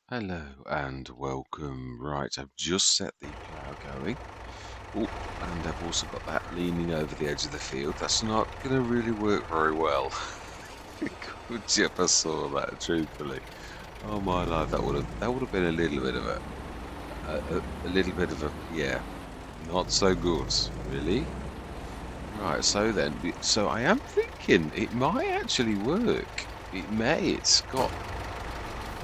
Hello and welcome. Right, I've just set the plough going. Oh, and I've also got that leaning over the edge of the field. That's not going to really work very well. Could you ever saw that, truthfully? Oh my life, that would have been a little bit of a little bit of a yeah, not so good, really. Right, so then, so I am thinking it might actually work. It may.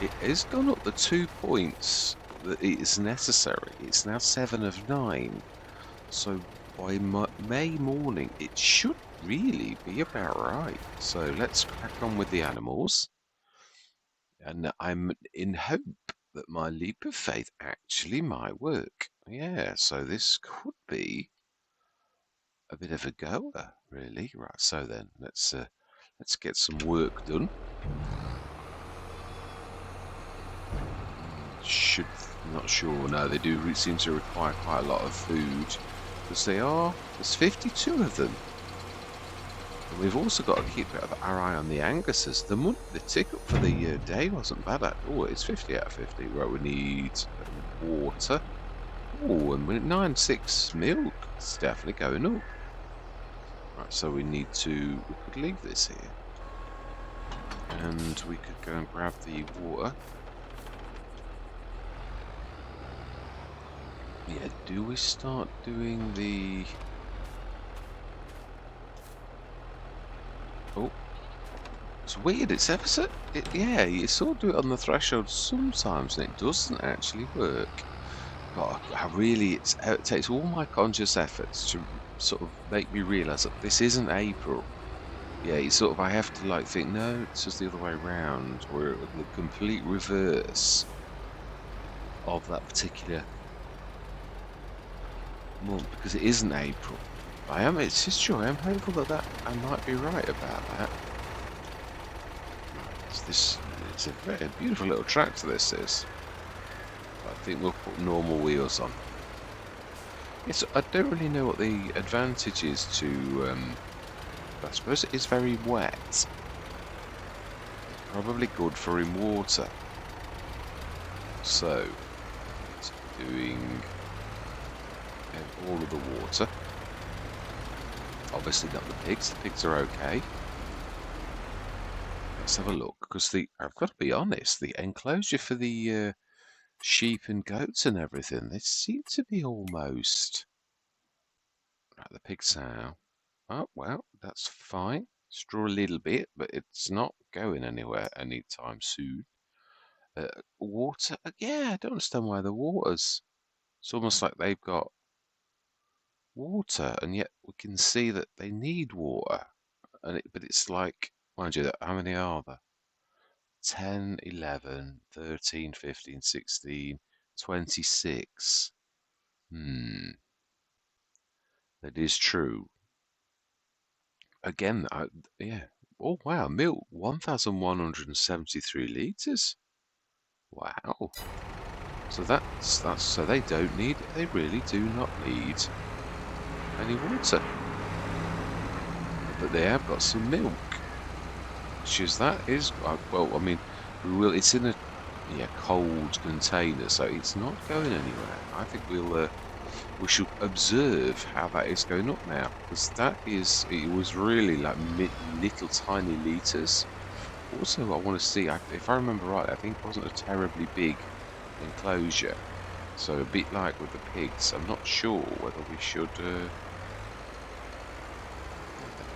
It has gone up the 2 points that it is necessary. It's now 7 of 9. So by May morning, it should really be about right. So let's crack on with the animals. And I'm in hope that my leap of faith actually might work. Yeah, so this could be a bit of a goer, really. Right, so then let's get some work done. Should Not sure. No, they do seem to require quite a lot of food because there's 52 of them, and we've also got to keep our eye on the Anguses. The tick up for the day wasn't bad at all. It's 50 out of 50. Right, we need water. Oh, and we're at 9.6 milk. It's definitely going up. Right, so we could leave this here, and we could go and grab the water. Yeah, do we start doing the... Oh, it's weird. It's ever so... yeah, you sort of do it on the threshold sometimes, and it doesn't actually work. But it takes all my conscious efforts to sort of make me realise that this isn't April. Yeah, I have to like think, no, it's just the other way around. We're the complete reverse of that particular month because it isn't April. It's just true. I am hopeful that I might be right about that. It's a very beautiful little tractor, this is. I think we'll put normal wheels on. Yes, I don't really know what the advantage is to, I suppose it is very wet. Probably good for in water. So, it's doing all of the water. Obviously not the pigs. The pigs are okay. Let's have a look, because I've got to be honest, the enclosure for the sheep and goats and everything, they seem to be almost... Right, the pig sow. Oh, well, that's fine. Straw a little bit, but it's not going anywhere anytime soon. Water, yeah, I don't understand why the water's... It's almost like they've got water, and yet we can see that they need water. But it's like, mind you, how many are there? 10, 11, 13, 15, 16, 26. That is true. Again, yeah. Oh, wow, milk, 1,173 litres. Wow. So so they really do not need any water. But they have got some milk. That is, well, I mean, it's in a cold container, so it's not going anywhere. I think we should observe how that is going up now, because it was really like little tiny litres. Also, I want to see, if I remember right, I think it wasn't a terribly big enclosure, so a bit like with the pigs. I'm not sure whether we should. I've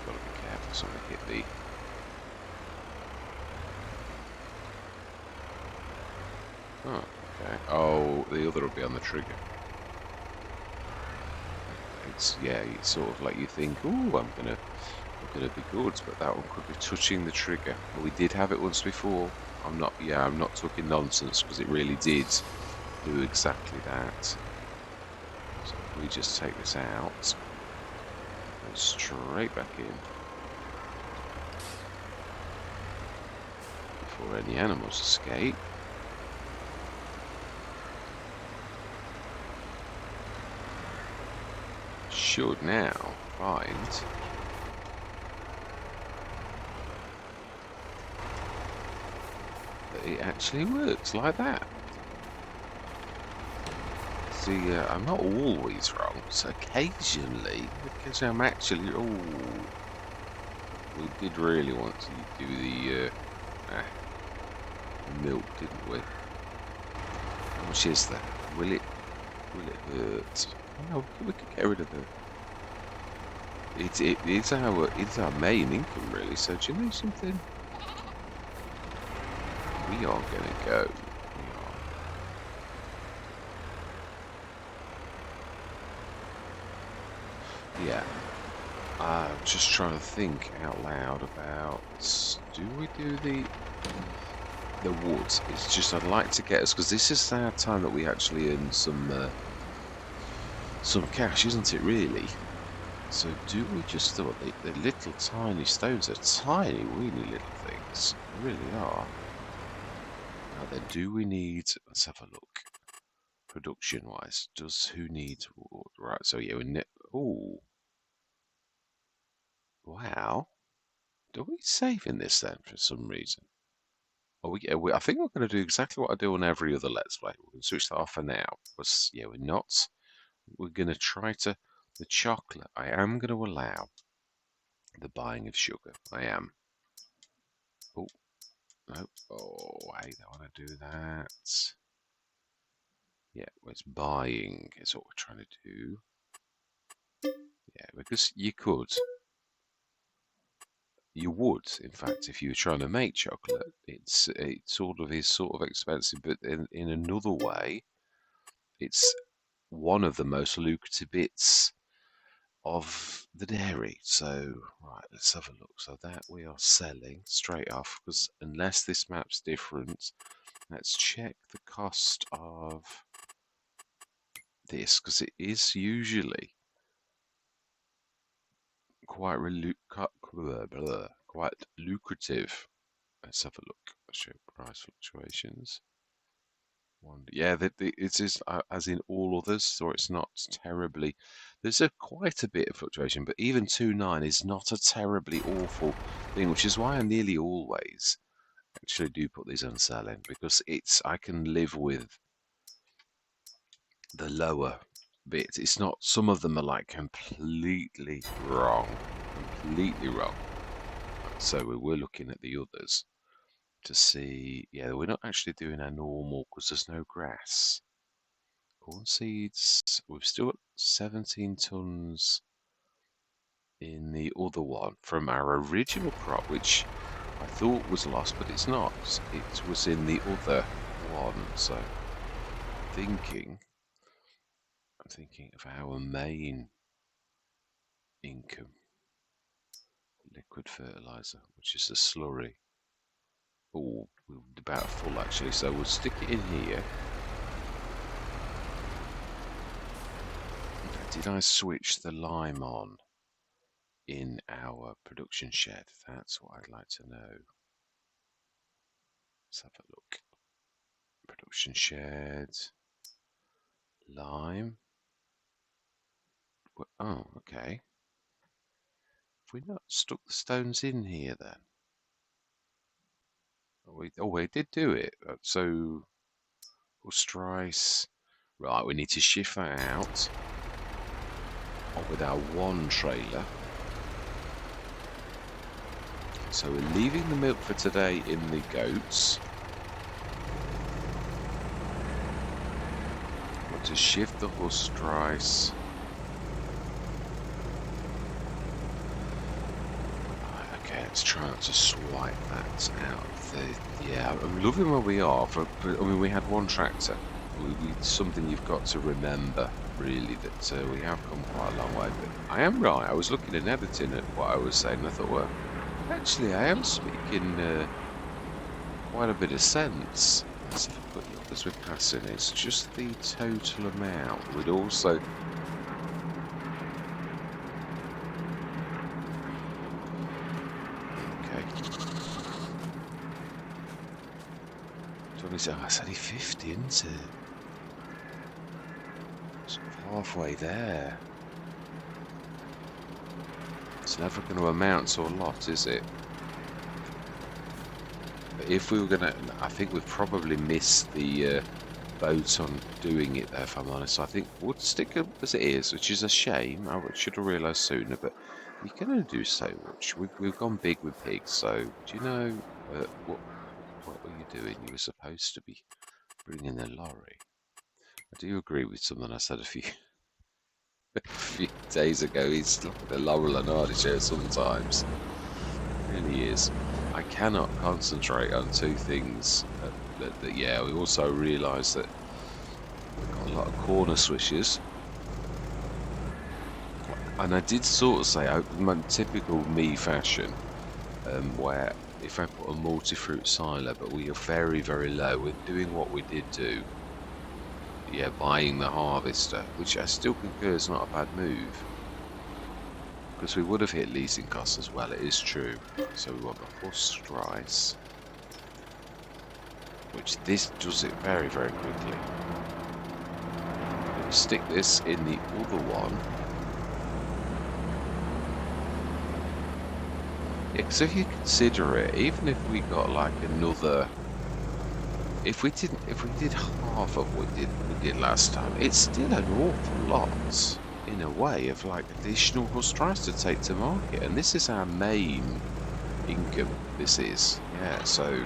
got to be careful, so I hit the... Oh, okay. Oh, the other will be on the trigger. It's sort of like you think, oh, I'm gonna be good, but that one could be touching the trigger. Well, we did have it once before. I'm not talking nonsense, because it really did do exactly that. So if we just take this out, go straight back in before any animals escape. Should now find that it actually works like that. see, I'm not always wrong. So occasionally, because I'm actually. Oh, we did really want to do the milk, didn't we? How much is that? Will it hurt? No, we could get rid of the. It's our main income really. So do you know something? We are gonna go. We are. Yeah. I'm just trying to think out loud about. Do we do the woods? It's just I'd like to get us because this is our time that we actually earn some cash, isn't it? Really. So do we just thought the little tiny stones are tiny, weeny little things. They really are. Now then, do we need? Let's have a look. Production-wise, who needs wood? Right. So yeah, we need. Oh, wow. Are we saving this then for some reason? I think we're going to do exactly what I do on every other Let's Play. We're going to switch that off for now. But yeah, we're not. We're going to try to. The chocolate, I am going to allow the buying of sugar. I am. Oh, no. Oh, I don't want to do that. Yeah, well, it's buying is what we're trying to do. Yeah, because you could. You would, in fact, if you were trying to make chocolate. It sort of expensive, but in another way, it's one of the most lucrative bits of the dairy. So, right, let's have a look. So that we are selling straight off, because unless this map's different, let's check the cost of this, because it is usually quite quite lucrative. Let's have a look. Show price fluctuations. Yeah, it is as in all others, so it's not terribly. There's quite a bit of fluctuation, but even 2.9 is not a terribly awful thing, which is why I nearly always actually do put these on selling, because I can live with the lower bits. It's not. Some of them are like completely wrong, completely wrong. So we're looking at the others to see. Yeah, we're not actually doing our normal because there's no grass. Corn seeds, we've still got 17 tons in the other one from our original crop, which I thought was lost, but it's not. It was in the other one. So I'm thinking of our main income, liquid fertilizer, which is the slurry. Oh, we're about full actually, so we'll stick it in here. Did I switch the lime on in our production shed? That's what I'd like to know. Let's have a look. Production shed. Lime. Oh, okay. Have we not stuck the stones in here then? We did do it. So, Rice. Right, we need to shift that out with our one trailer. So we're leaving the milk for today in the goats. Want to shift the rice. Right, okay, let's try not to swipe that out. Yeah, I'm loving where we are. I mean, we had one tractor. Something you've got to remember, really, that we have come quite a long way. But I am right. I was looking and editing at what I was saying, and I thought, well, actually, I am speaking quite a bit of sense. Let's have a quick look as we're passing. It's just the total amount. We'd also. It's only 50, isn't it? Sort of halfway there. It's never going to amount to a lot, is it? But if we were going to, I think we've probably missed the boat on doing it, though, if I'm honest. I think would stick as it is, which is a shame. I should have realised sooner, but you can only do so much. We've gone big with pigs, so do you know what were you doing? You were supposed to be bringing the lorry. I do agree with something I said a few a few days ago. He's like the Laurel and Hardy show sometimes. It really is. I cannot concentrate on two things. Yeah, we also realise that we've got a lot of corner swishes. And I did sort of say, my typical me fashion, where if I put a multi-fruit silo, but we are very, very low, we're doing what we did do. Yeah, buying the harvester, which I still concur is not a bad move. Because we would have hit leasing costs as well, it is true. So we want the husked rice, which this does it very, very quickly. We'll stick this in the other one. Yeah, because if you consider it, even if we got like another, if we did half of what we did last time, it's still an awful lot in a way of like additional husked rice to take to market, and this is our main income. This is, yeah. So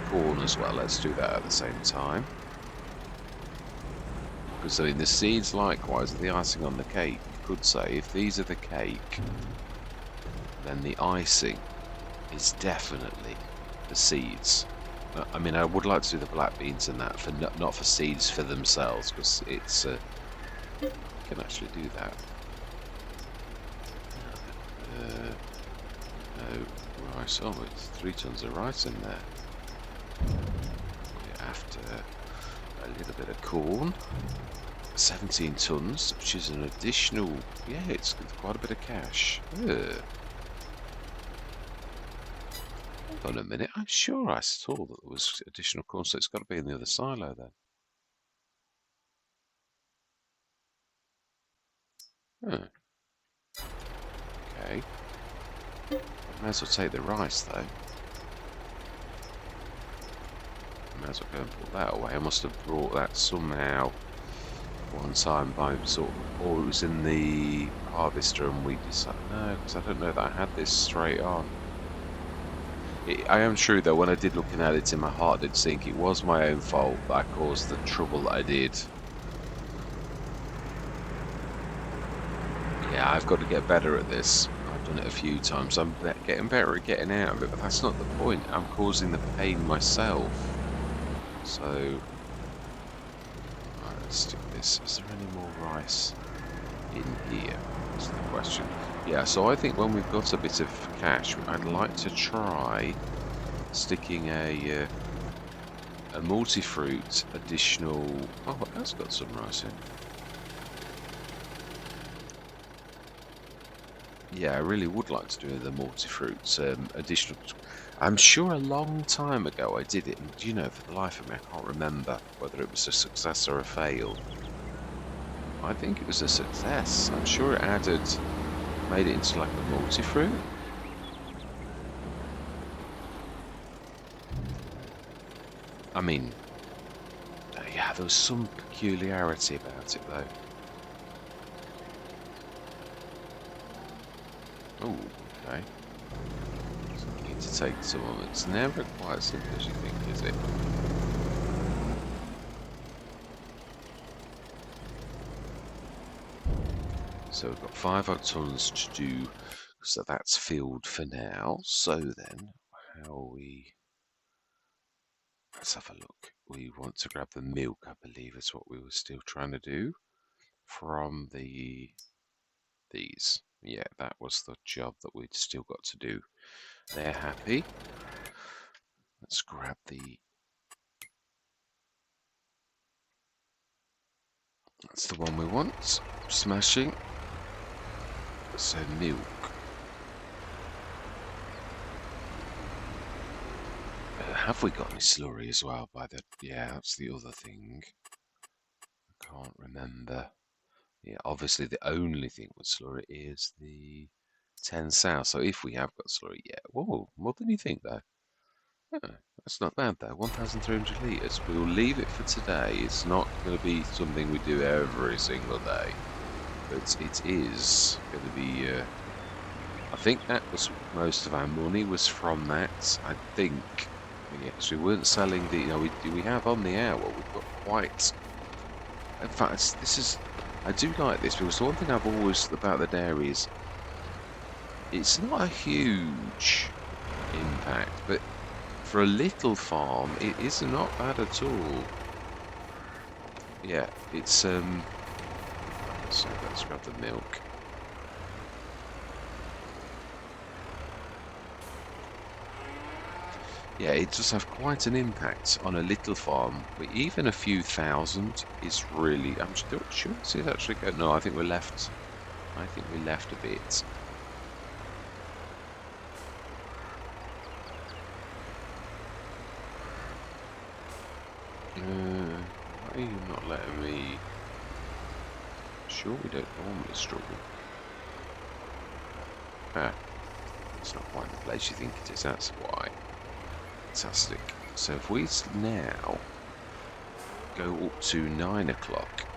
corn as well. Let's do that at the same time. Because I mean, the seeds likewise are the icing on the cake. You could say if these are the cake, then the icing is definitely the seeds. I mean, I would like to do the black beans and that for not for seeds for themselves, because it's you can actually do that. No rice. Oh, it's 3 tons of rice in there. After a little bit of corn, 17 tons, which is an additional. Yeah, it's quite a bit of cash. Ugh. Hold on a minute. I'm sure I saw that there was additional corn, so it's got to be in the other silo then. Huh. Okay. May as well take the rice though. May as well go and put that away. I must have brought that somehow one time by sort of, or it was in the harvester and we decided, no, because I don't know that I had this straight on. I am true though, when I did looking at it in my heart, I did think it was my own fault that I caused the trouble that I did. Yeah, I've got to get better at this. I've done it a few times. I'm getting better at getting out of it, but that's not the point. I'm causing the pain myself. So, right, let's stick this. Is there any more rice in here? That's the question. Yeah, so I think when we've got a bit of cash, I'd like to try sticking a multi-fruit additional. Oh, that's got some rice in. Yeah, I really would like to do the multi-fruits additional. I'm sure a long time ago I did it, and you know, for the life of me, I can't remember whether it was a success or a fail. I think it was a success. I'm sure it made it into like a multi-fruit. I mean, yeah, there was some peculiarity about it though. Oh, okay. So we need to take someone. It's never quite as simple as you think, is it? So we've got 5 odd tons to do, so that's filled for now. So then, how we... Let's have a look. We want to grab the milk, I believe is what we were still trying to do from these. Yeah, that was the job that we'd still got to do. They're happy. Let's grab the... That's the one we want. Smashing. So milk. Have we got any slurry as well by the... Yeah, that's the other thing. I can't remember. Yeah, obviously the only thing with slurry is the 10 sow. So if we have got slurry, yeah. Whoa, more than you think though. Huh, That's not bad though, 1,300 litres. We'll leave it for today. It's not going to be something we do every single day, but it is going to be. I think that was most of our money was from that. I think. Yes, we weren't selling the. You know, we have on the hour. We've got quite. In fact, this is. I do like this because the one thing I've always about the dairy is it's not a huge impact, but for a little farm, it is not bad at all. Yeah, it's so let's grab the milk. Yeah, it does have quite an impact on a little farm, but even a few thousand is really. I'm still sure it's actually go. No, I think we left. I think we left a bit. Why are you not letting me? Sure, we don't normally struggle. Ah, it's not quite the place you think it is. That's why. Fantastic. So if we now go up to 9 o'clock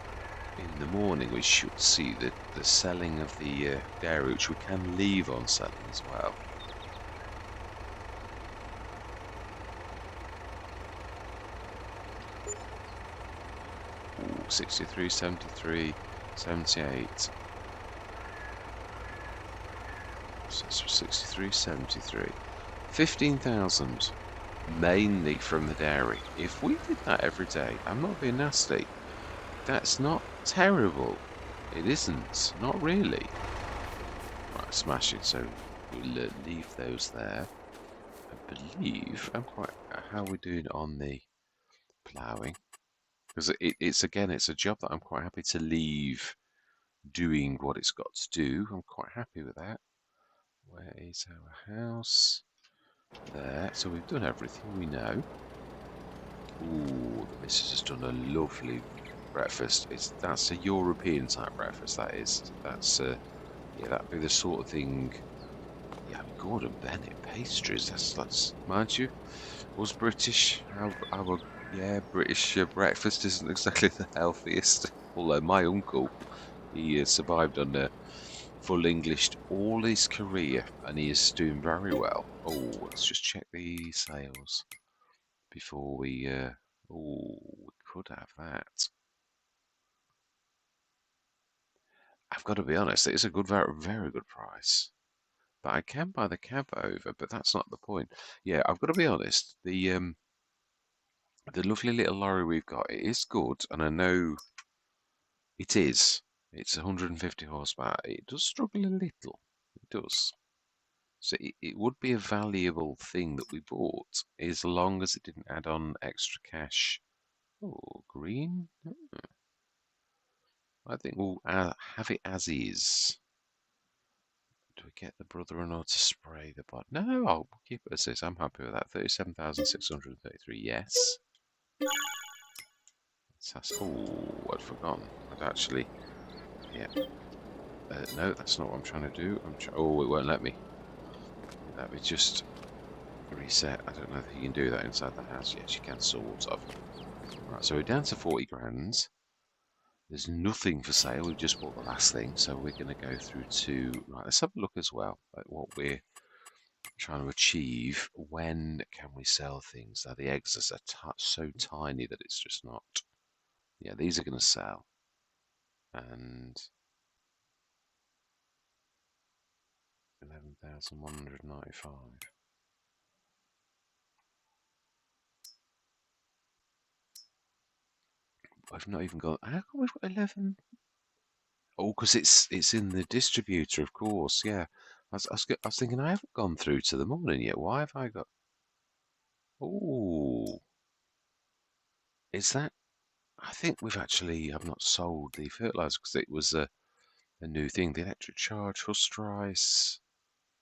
in the morning, we should see the selling of the dairy, which we can leave on selling as well. Ooh, 63, 73, 78. So it's 63, 73. 15,000 mainly from the dairy. If we did that every day, I'm not being nasty, that's not terrible. It isn't, not really. Right, smash it. So we'll leave those there. I believe I'm quite. How are we doing on the ploughing? Because it's again, it's a job that I'm quite happy to leave doing what it's got to do. I'm quite happy with that. Where is our house? There. So we've done everything we know. Ooh, the missus has done a lovely breakfast. That's a European type breakfast. That is. That's yeah, that'd be the sort of thing. Yeah, I mean, Gordon Bennett pastries. That's mind you, was British. Our yeah, British breakfast isn't exactly the healthiest. Although my uncle, he survived on full English all his career, and he is doing very well. Oh, let's just check the sales before we. Oh, we could have that. I've got to be honest, it's a good, very, very good price. But I can buy the cab over, but that's not the point. Yeah, I've got to be honest. The lovely little lorry we've got, it is good, and I know it is. It's 150 horsepower. It does struggle a little. It does. So it would be a valuable thing that we bought, as long as it didn't add on extra cash. Oh, green? I think we'll have it as is. Do we get the brother-in-law to spray the bot? No, I'll keep it as is. I'm happy with that. 37,633. Yes. Oh, I'd forgotten. I'd actually. Yeah. No, that's not what I'm trying to do. Oh, it won't let me. Let me just reset. I don't know if you can do that inside the house. Yes, you can, sort of. Right, so we're down to 40 grand. There's nothing for sale. We just bought the last thing, so we're going to go through to. Right, let's have a look as well at what we're trying to achieve. When can we sell things? Now, the eggs are so tiny that it's just not. Yeah, these are going to sell. And 11,195. I've not even got. How come we've got 11? Oh, because it's in the distributor, of course. Yeah, I was thinking I haven't gone through to the morning yet. Why have I got? Oh, is that? I think we've actually have not sold the fertilizer because it was a new thing. The electric charge, Hust Rice.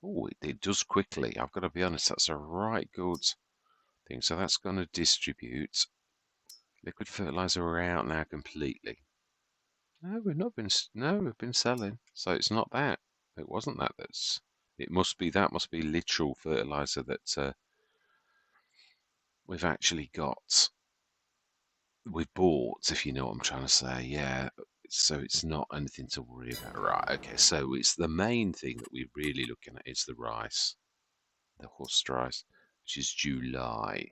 Oh, it does quickly. I've got to be honest. That's a right good thing. So that's going to distribute. Liquid fertilizer are out now completely. No, we've not been. No, we've been selling. So it's not that. It wasn't that. It must be that. Must be literal fertilizer that we've actually we've bought, if you know what I'm trying to say, yeah. So it's not anything to worry about. Right, okay, so it's the main thing that we're really looking at is the rice, the horse rice, which is July,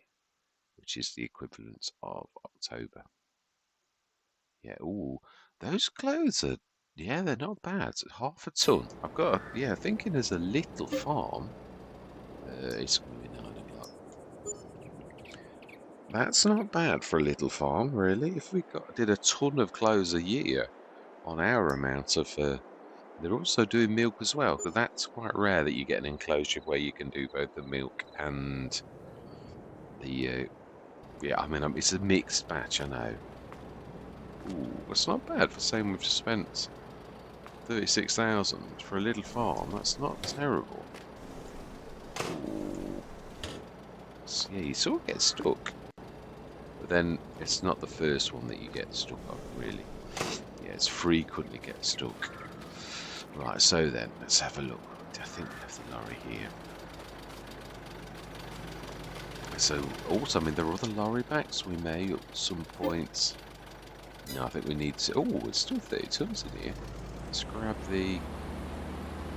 which is the equivalent of October. Yeah, ooh, those clothes are, yeah, they're not bad. Half a ton. I've got, thinking as a little farm, it's going to be 9 o'clock. That's not bad for a little farm, really. If we did a ton of clothes a year on our amount of, they're also doing milk as well, because that's quite rare that you get an enclosure where you can do both the milk and the, yeah, I mean, it's a mixed batch, I know. Ooh, that's not bad for saying we've spent 36,000 for a little farm. That's not terrible. Ooh. Yeah, you sort of get stuck. But then it's not the first one that you get stuck on, really. Yeah, it's frequently get stuck. Right, so then, let's have a look. I think we have the lorry here. So, also, I mean, there are other lorry backs we may at some points. No, I think we need to... Oh, it's still 30 tons in here. Let's grab the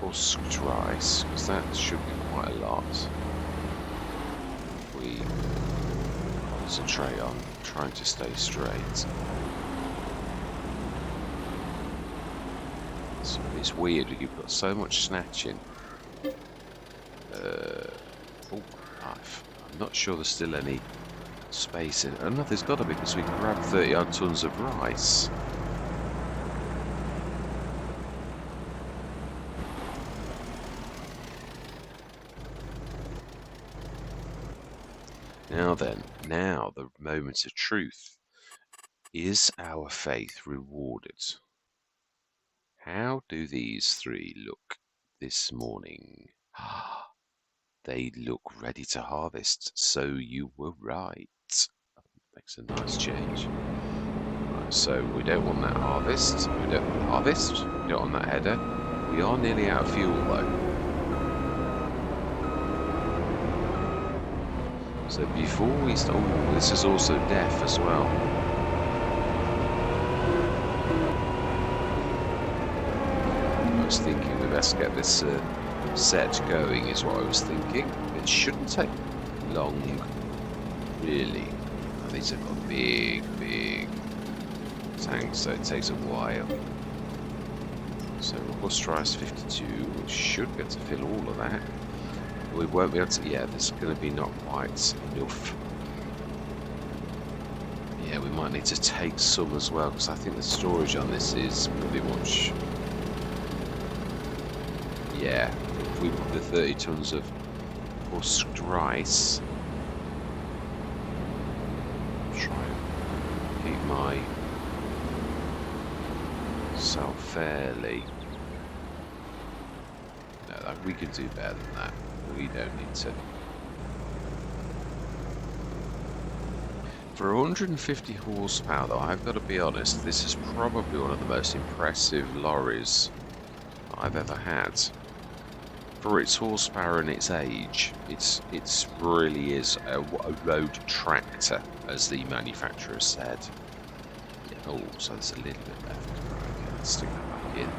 husked rice, because that should be quite a lot. If we concentrate on trying to stay straight. So it's weird, you've got so much snatching. Oh, I'm not sure there's still any space in it. Oh no, there's got to be, because we grabbed 30 odd tons of rice. Now then, now the moment of truth. Is our faith rewarded? How do these three look this morning? They look ready to harvest, so you were right. Makes a nice change. Right, so we don't want that harvest. We don't want harvest. We don't want that header. We are nearly out of fuel though. So before we start, oh, this is also deaf as well. I was thinking we best get this set going, is what I was thinking. It shouldn't take long, really. These have got big tanks, so it takes a while. So robust rice 52, we should be able to fill all of that. We won't be able to, yeah, there's going to be not quite enough. Yeah, we might need to take some as well, because I think the storage on this is pretty much, yeah, if we put the 30 tons of husked rice, try and keep my self fairly. No, we can do better than that. We don't need to. For 150 horsepower, though, I've got to be honest, this is probably one of the most impressive lorries I've ever had. For its horsepower and its age, it's really is a road tractor, as the manufacturer said. Yeah, oh, so there's a little bit left. Okay, let's stick that back in.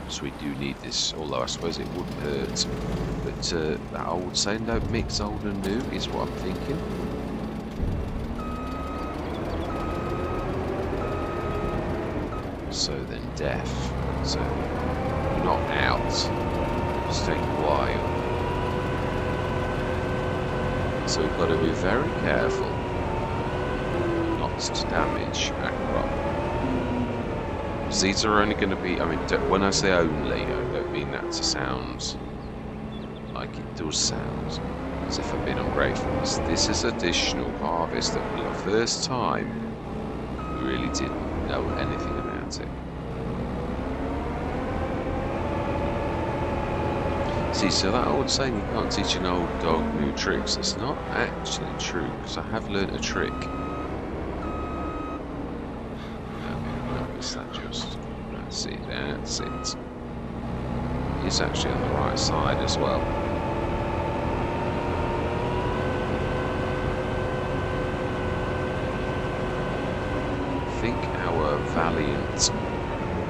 So we do need this, although I suppose it wouldn't hurt. But that old saying, don't mix old and new, is what I'm thinking. So then deaf. So not out. Just take a while. So we've got to be very careful not to damage our crop. These are only going to be, I mean, when I say only, I don't mean that to sound like it does sound as if I'm being ungrateful. This is additional harvest that for the first time we really didn't know anything about it. See, so that old saying, you can't teach an old dog new tricks, it's not actually true, because I have learnt a trick. That's it, that's it. It's actually on the right side as well. think our valiant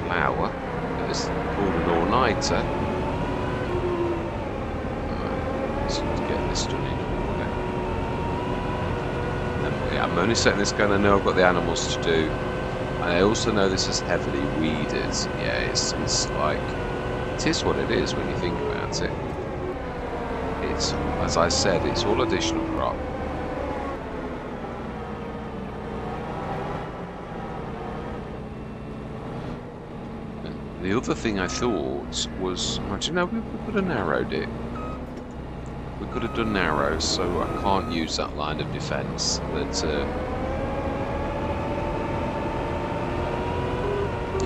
plower has pulled an all-nighter. Let's get this done in order. Yeah, I'm only setting this gun. I know I've got the animals to do. I also know this is heavily weeded. Yeah, it's like, it is what it is when you think about it. It's, as I said, it's all additional crop. And the other thing I thought was, imagine now we could have narrowed it. We could have done narrow, so I can't use that line of defence. But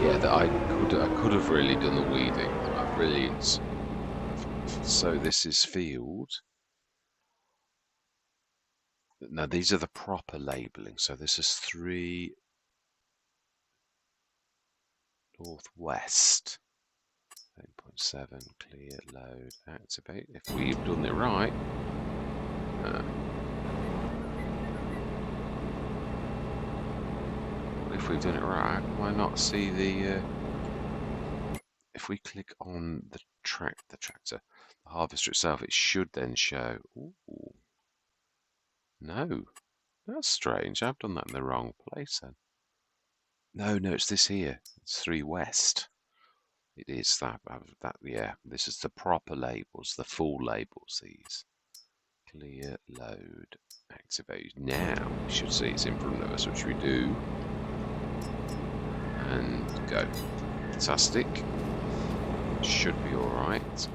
yeah, that I could have really done the weeding. Brilliant. So this is field. Now these are the proper labelling. So this is 3 northwest. 8.7 clear load activate. If we've done it right. If we've done it right, why not see the? If we click on the tractor, the harvester itself, it should then show. Ooh, no, that's strange. I've done that in the wrong place then. No, it's this here. It's 3 west. It is that. Yeah. This is the proper labels, the full labels. These clear load activate. Now we should see it's in front of us, which we do. And go. Fantastic. Should be alright.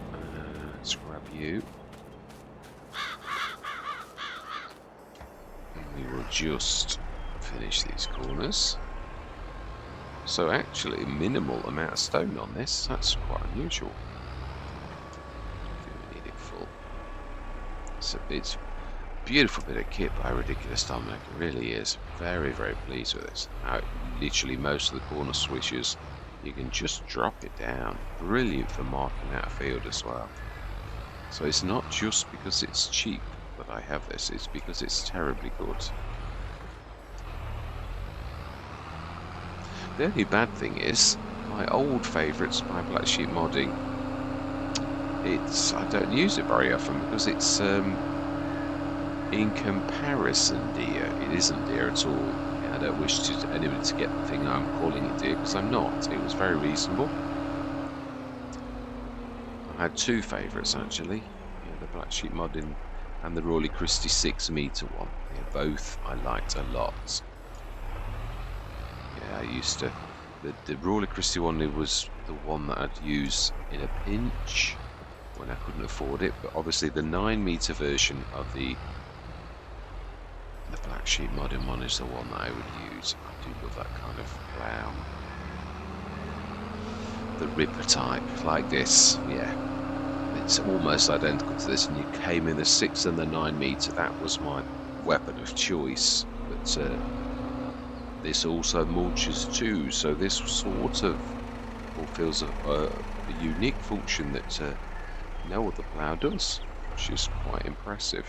Let's grab you. And we will just finish these corners. So actually, minimal amount of stone on this. That's quite unusual. We need it full. It's a beautiful bit of kit by Ridiculous Dominic. It really is. Very, very pleased with this. Now, literally most of the corner swishes, you can just drop it down. Brilliant for marking out a field as well. So it's not just because it's cheap that I have this, it's because it's terribly good. The only bad thing is, my old favourite Spy Black Sheep modding, I don't use it very often because it's in comparison dear. It isn't dear at all. I don't wish anybody to get the thing I'm calling it dear, because I'm not. It was very reasonable. I had 2 favourites actually. Yeah, the Black Sheep modding and the Rawley Christie 6 metre one. Yeah, both I liked a lot. Yeah, I used to. The Rawley Christie one was the one that I'd use in a pinch when I couldn't afford it. But obviously the 9 metre version of the Black Sheep modding one is the one that I would use. I do love that kind of plough. The Ripper type, like this, yeah. It's almost identical to this, and you came in the 6 and the 9 metre. That was my weapon of choice. But this also mulches too, so this sort of fulfills a unique function that no other plough does, which is quite impressive.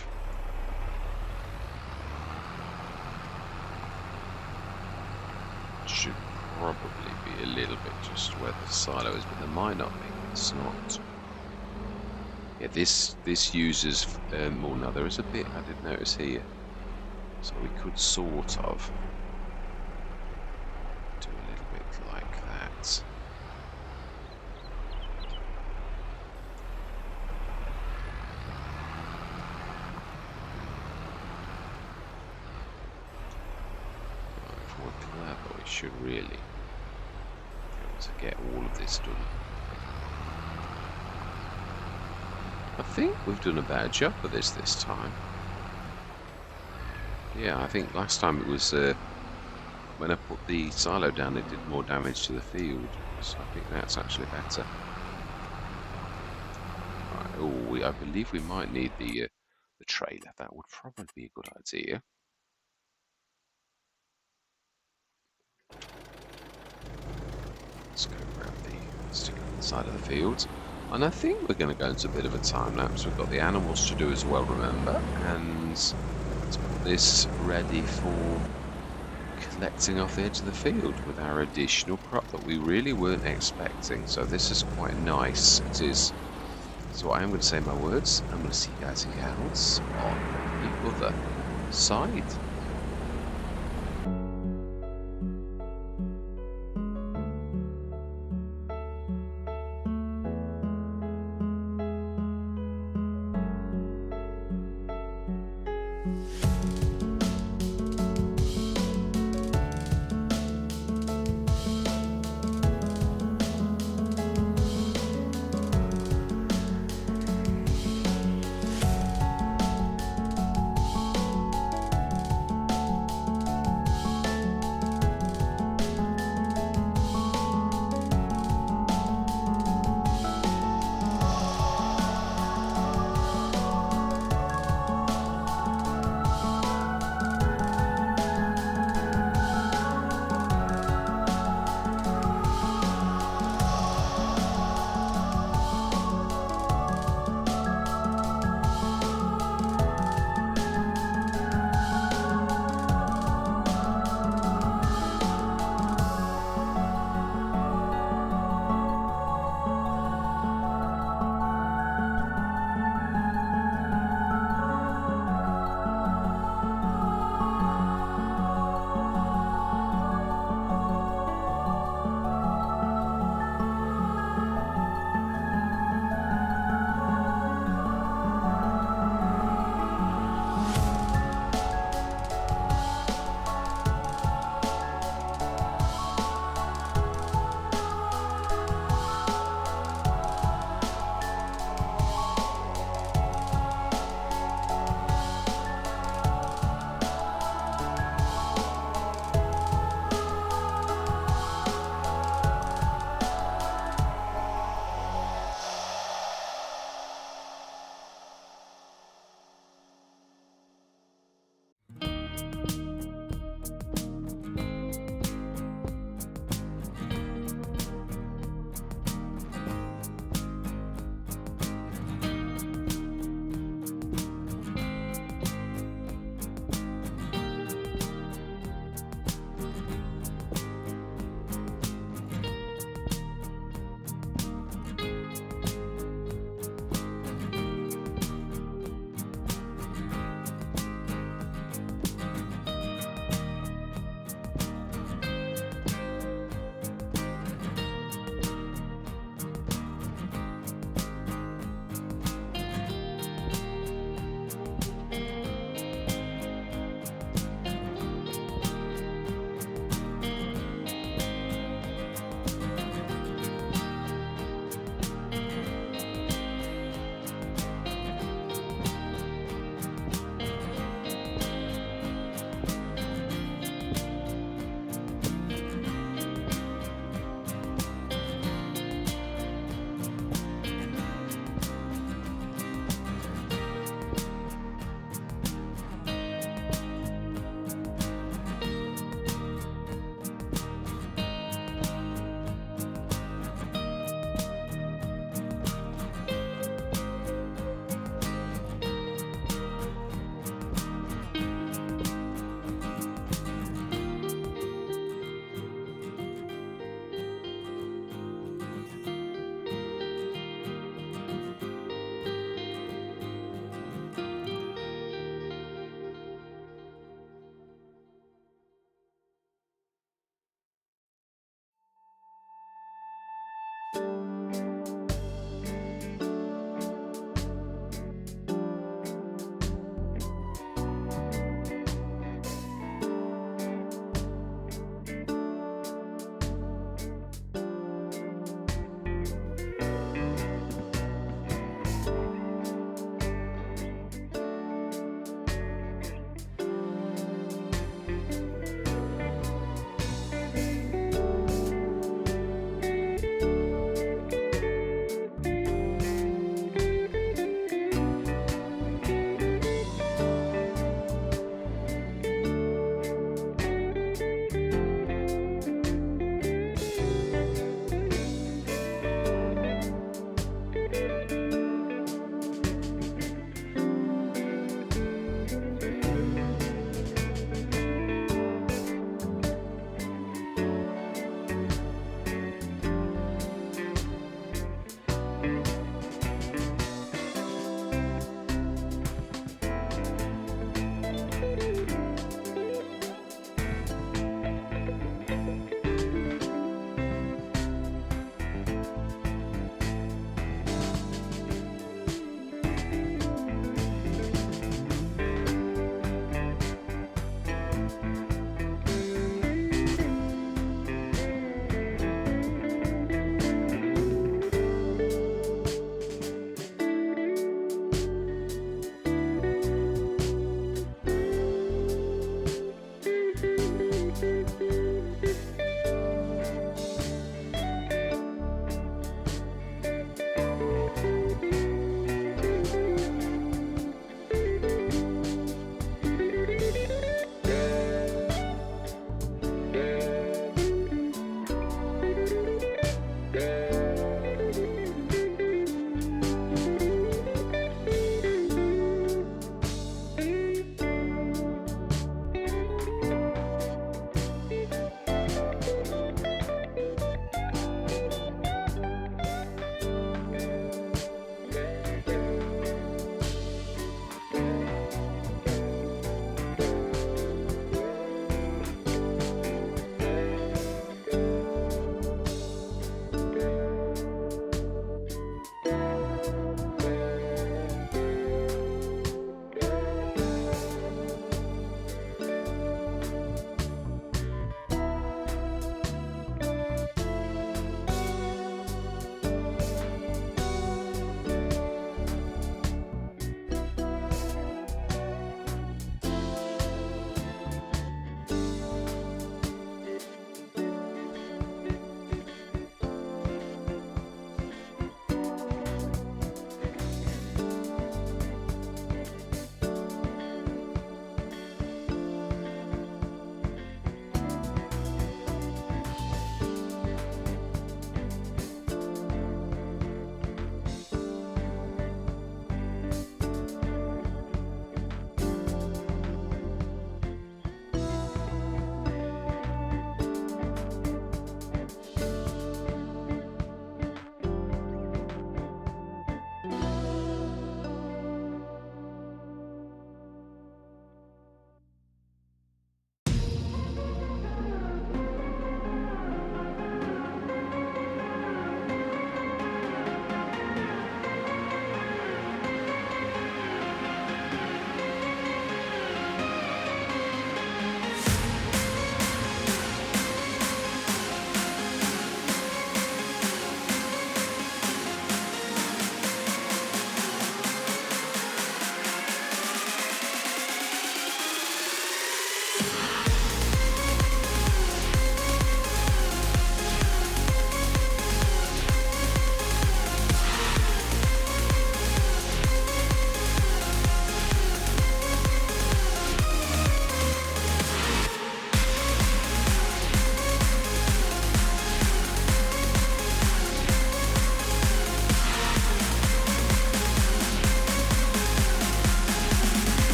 Should probably be a little bit just where the silo is, but there might not be. It's not. Yeah, this uses well, no, there is a bit I did notice here, so we could sort of do a little bit like that. If we're clever, we should really be able to get all of this done. I think we've done a bad job of this time. Yeah, I think last time it was when I put the silo down, it did more damage to the field. So I think that's actually better. Right, oh, I believe we might need the trailer. That would probably be a good idea. Let's go around the stick on the side of the field. And I think we're going to go into a bit of a time lapse. We've got the animals to do as well, remember, and let's put this ready for collecting off the edge of the field with our additional crop that we really weren't expecting. So this is quite nice. It is. So I am going to say my words. I'm going to see you guys and gals on the other side.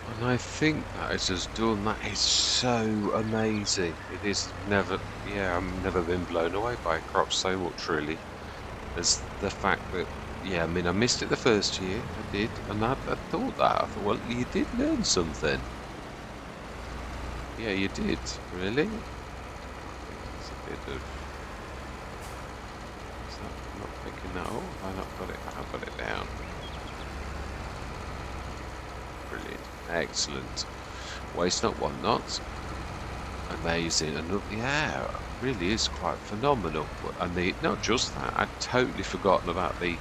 And I think that it has done, that is so amazing. It is never, yeah, I've never been blown away by crops so much, really, as the fact that, yeah, I mean, I missed it the first year, I did, and I thought that. I thought, well, you did learn something. Yeah, you did, really. I think there's a bit of, is that not picking that up? Have I not got it? I've got it down. Brilliant. Excellent. Waste not, want not. Amazing. And yeah, really is quite phenomenal. And not just that, I'd totally forgotten about the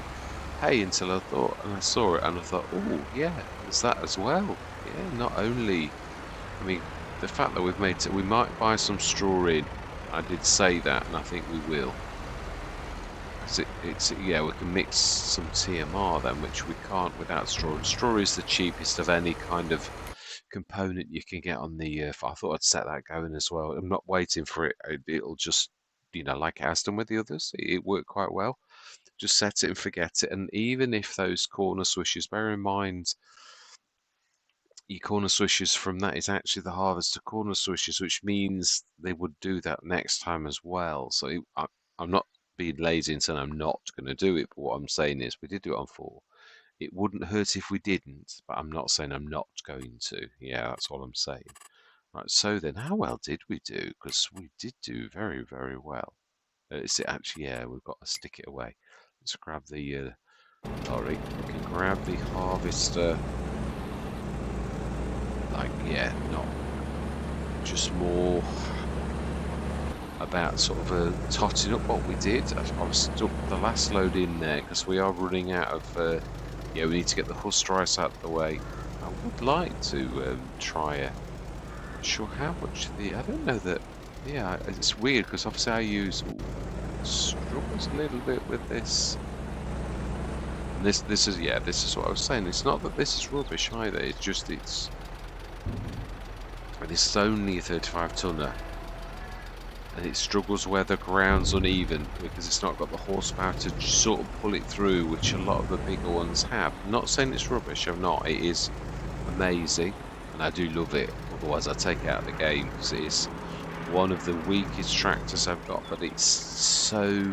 hay until I thought, and I saw it, and I thought, oh yeah, there's that as well. Yeah, not only, I mean, the fact that we've made it, we might buy some straw in. I did say that, and I think we will. It's yeah, we can mix some TMR then, which we can't without straw. And straw is the cheapest of any kind of component you can get on the. I thought I'd set that going as well. I'm not waiting for it. It'll just, like it has done with the others. It worked quite well. Just set it and forget it. And even if those corner swishes, bear in mind, your corner swishes from that is actually the harvester corner swishes, which means they would do that next time as well. So I'm not being lazy and saying I'm not going to do it, but what I'm saying is we did do it on 4. It wouldn't hurt if we didn't, but I'm not saying I'm not going to. Yeah, that's all I'm saying. Right, so then how well did we do? Because we did do very, very well. Is it actually, yeah, we've got to stick it away. Let's grab the lorry. We can grab the harvester. Like, yeah, not just more about sort of totting up what we did. I've stuck the last load in there because we are running out of, yeah, we need to get the husk rice out of the way. I would like to try a, not sure how much I don't know that, yeah, it's weird because obviously I use, struggles a little bit with this. And this is, yeah, this is what I was saying. It's not that this is rubbish either, it's just, this is only a 35 tonner. And it struggles where the ground's uneven because it's not got the horsepower to sort of pull it through, which a lot of the bigger ones have. I'm not saying it's rubbish, I'm not. It is amazing, and I do love it. Otherwise, I take it out of the game because it is one of the weakest tractors I've got, but it's so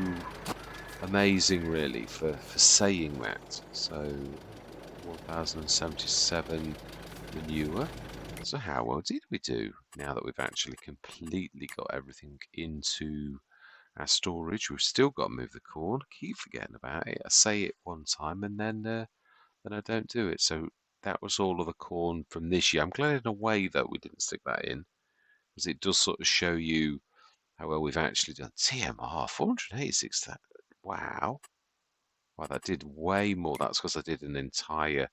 amazing, really, for saying that. So, 1077 manure. So how well did we do now that we've actually completely got everything into our storage? We've still got to move the corn. Keep forgetting about it. I say it one time and then I don't do it. So that was all of the corn from this year. I'm glad in a way that we didn't stick that in because it does sort of show you how well we've actually done. TMR 486. That, wow. Wow, that did way more. That's because I did an entire.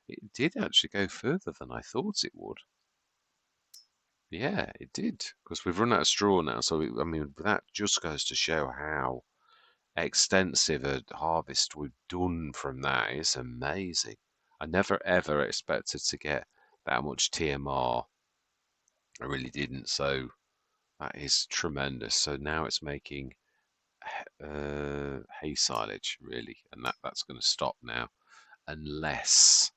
It did actually go further than I thought it would. Yeah, it did, because we've run out of straw now. So, I mean, that just goes to show how extensive a harvest we've done from that. It's amazing. I never ever expected to get that much TMR. I really didn't. So that is tremendous. So now it's making hay silage, really, and that's going to stop now, unless,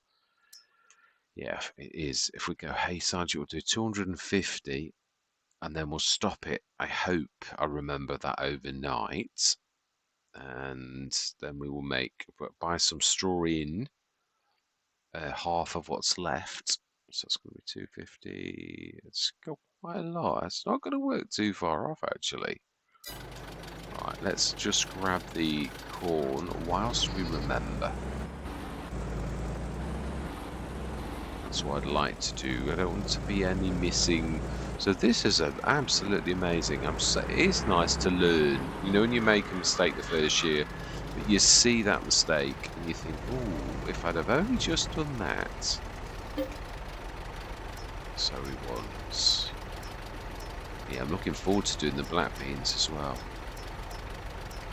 yeah, it is. If we go hay silage, it will do 250. And then we'll stop it. I hope I remember that overnight. And then we will buy some straw in, half of what's left. So it's going to be 250. It's got quite a lot. It's not going to work too far off, actually. Right, let's just grab the corn whilst we remember. That's what I'd like to do. I don't want to be any missing. So this is absolutely amazing. It is nice to learn. You know, when you make a mistake the first year, but you see that mistake and you think, oh, if I'd have only just done that. So he wants. Yeah, I'm looking forward to doing the black beans as well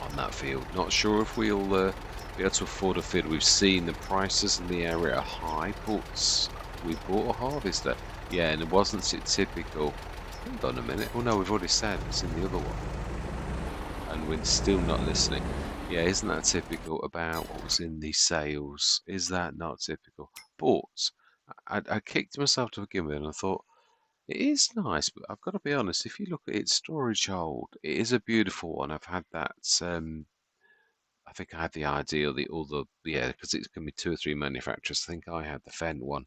on that field. Not sure if we'll be able to afford a field. We've seen the prices in the area are high, but we bought a harvester. Yeah, and it wasn't typical. Hold on a minute. Oh no, we've already said it's in the other one. And we're still not listening. Yeah, isn't that typical about what was in the sales? Is that not typical? But I kicked myself to begin with, and I thought it is nice, but I've got to be honest. If you look at its storage hold, it is a beautiful one. I've had that. I think I had the ideal, the other, yeah, because it's going to be 2 or 3 manufacturers. I think I had the Fendt one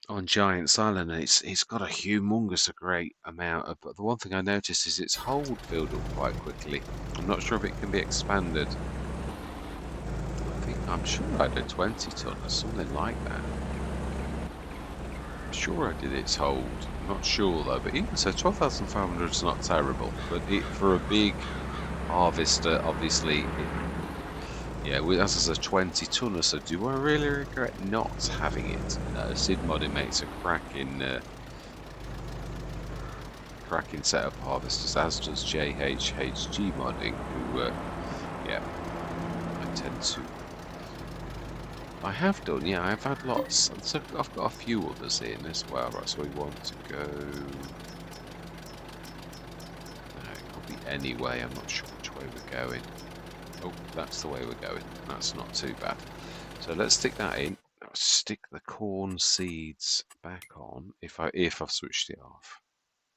on Giants Island, and it's got a humongous, a great amount of. But the one thing I noticed is its hold filled up quite quickly. I'm not sure if it can be expanded. I'm sure I did 20 ton or something like that. I'm sure I did its hold. I'm not sure though, but even so, 12,500 is not terrible. But for a big harvester, obviously, yeah, as a 20 tonner. So do I really regret not having it? No, Sid Modding makes a cracking set of harvesters, as does JHHG Modding, who, yeah, I tend to. I have done, yeah, I've had lots. So I've got a few others in as well. Right, so we want to go. No, it could be any way. I'm not sure which way we're going. Oh, that's the way we're going. That's not too bad. So let's stick that in. I'll stick the corn seeds back on if I've switched it off.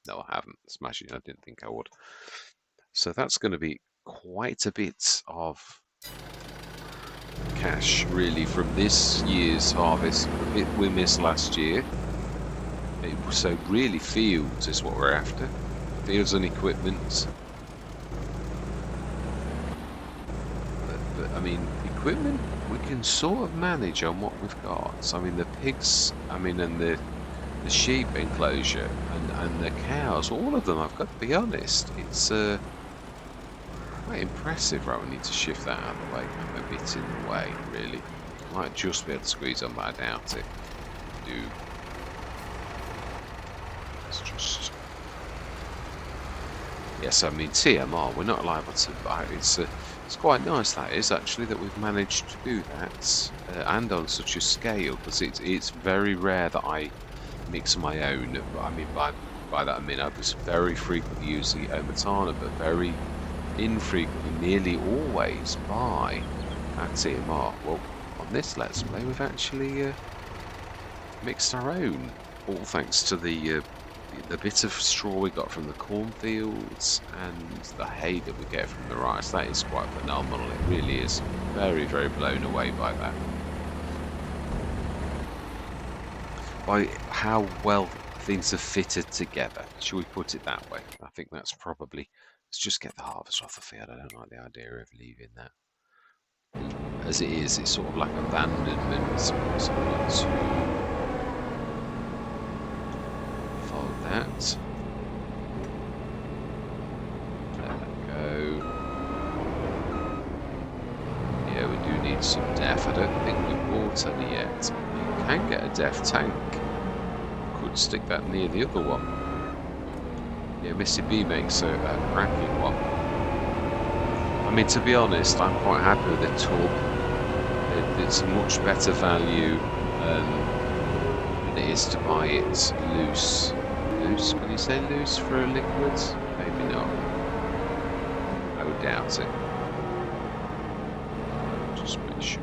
No, I haven't. Smashing. I didn't think I would. So that's going to be quite a bit of cash, really, from this year's harvest. The bit we missed last year. So really, fields is what we're after. Fields and equipment. But I mean, equipment we can sort of manage on what we've got. So I mean, the pigs. I mean, and the sheep enclosure and the cows. All of them. I've got to be honest. It's quite impressive. Right, we need to shift that out of the way. I'm a bit in the way, really. Might just be able to squeeze on, but I doubt it. Do. Let's just. Yes, I mean TMR. We're not liable to buy. It's quite nice that is actually that we've managed to do that, and on such a scale, because it's very rare that I mix my own. I mean by that I mean I was very frequently using Omatana, but very infrequently, nearly always buy at TMR. Well, on this Let's Play, we've actually mixed our own, all thanks to the bit of straw we got from the cornfields and the hay that we get from the rice. That is quite phenomenal. It really is. Very, very blown away by that. By how well things are fitted together. Should we put it that way? I think that's probably. Let's just get the harvest off the field. I don't like the idea of leaving that. As it is, it's sort of like abandonment. So we want to fold that. Let that go. Yeah, we do need some def. I don't think we've bought any yet. You can get a def tank. Could stick that near the other one. Yeah, Missy B makes a cracking one. I mean, to be honest, I'm quite happy with the tub. It's a much better value than it is to buy it loose. Loose? Can you say loose for a liquid? Maybe not. I would doubt it. Just make sure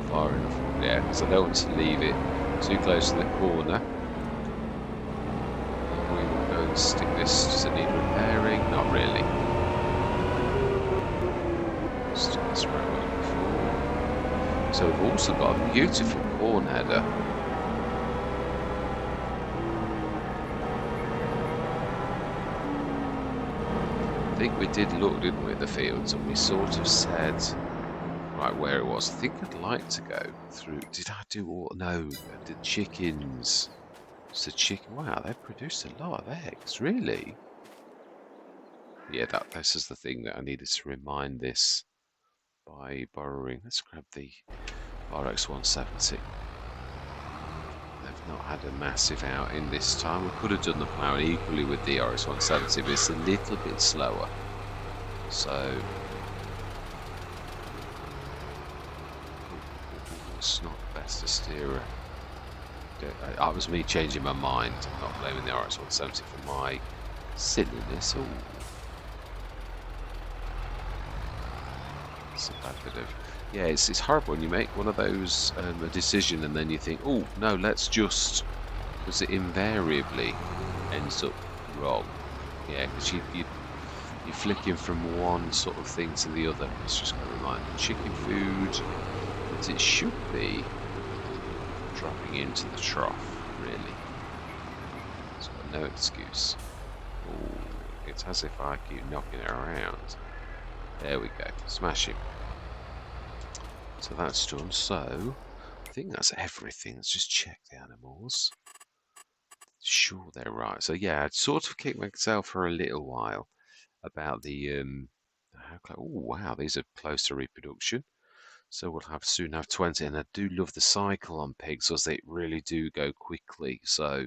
far enough. Yeah, because I don't want to leave it too close to the corner. We will go and stick this. Does it need repairing? Not really. Stick this right way before. So we've also got a beautiful corn header. I think we did look, didn't we, at the fields, and we sort of said right where it was. I think I'd like to go through. Did I do all? No, the chickens. So chicken. Wow, they produced a lot of eggs, really. Yeah, this is the thing that I needed to remind this by borrowing. Let's grab the RX-170. They've not had a massive outing this time. We could have done the ploughing equally with the RX-170, but it's a little bit slower. So it's not the best to steer. That was me changing my mind. I'm not blaming the RX-170 for my silliness. Ooh. It's a bad bit of yeah, it's horrible when you make one of those a decision and then you think, oh no, let's just, because it invariably ends up wrong. Yeah, because you're flicking from one sort of thing to the other. It's just got to remind the chicken food that it should be dropping into the trough, really. It's got no excuse. Oh, it's as if I keep knocking it around. There we go. Smash him. So that's done. So I think that's everything. Let's just check the animals. Sure, they're right. So yeah, I'd sort of kicked myself for a little while about the oh wow, these are close to reproduction. So we'll have soon have 20, and I do love the cycle on pigs as they really do go quickly. So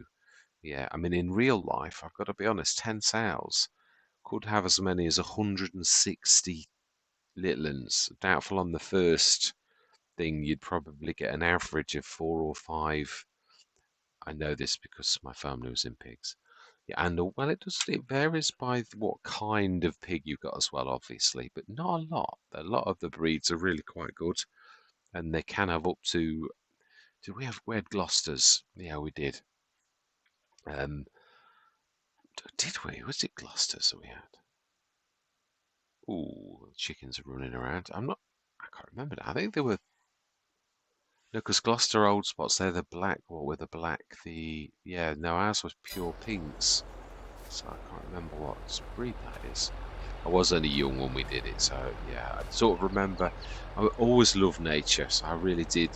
yeah, I mean in real life, I've got to be honest, 10 sows could have as many as 160 little uns. Doubtful on the first thing, you'd probably get an average of 4 or 5. I know this because my family was in pigs. Yeah, and well, it varies by what kind of pig you've got as well, obviously, but not a lot. A lot of the breeds are really quite good, and they can have up to. We had Gloucesters? Yeah, we did. Um, did we? Was it Gloucesters that we had? Ooh, the chickens are running around. I can't remember now. I think they were. No, because Gloucester Old Spots, they're the black. What were the black? Yeah, no, ours was pure pinks. So I can't remember what breed that is. I was only young when we did it, so yeah, I sort of remember. I always loved nature, so I really did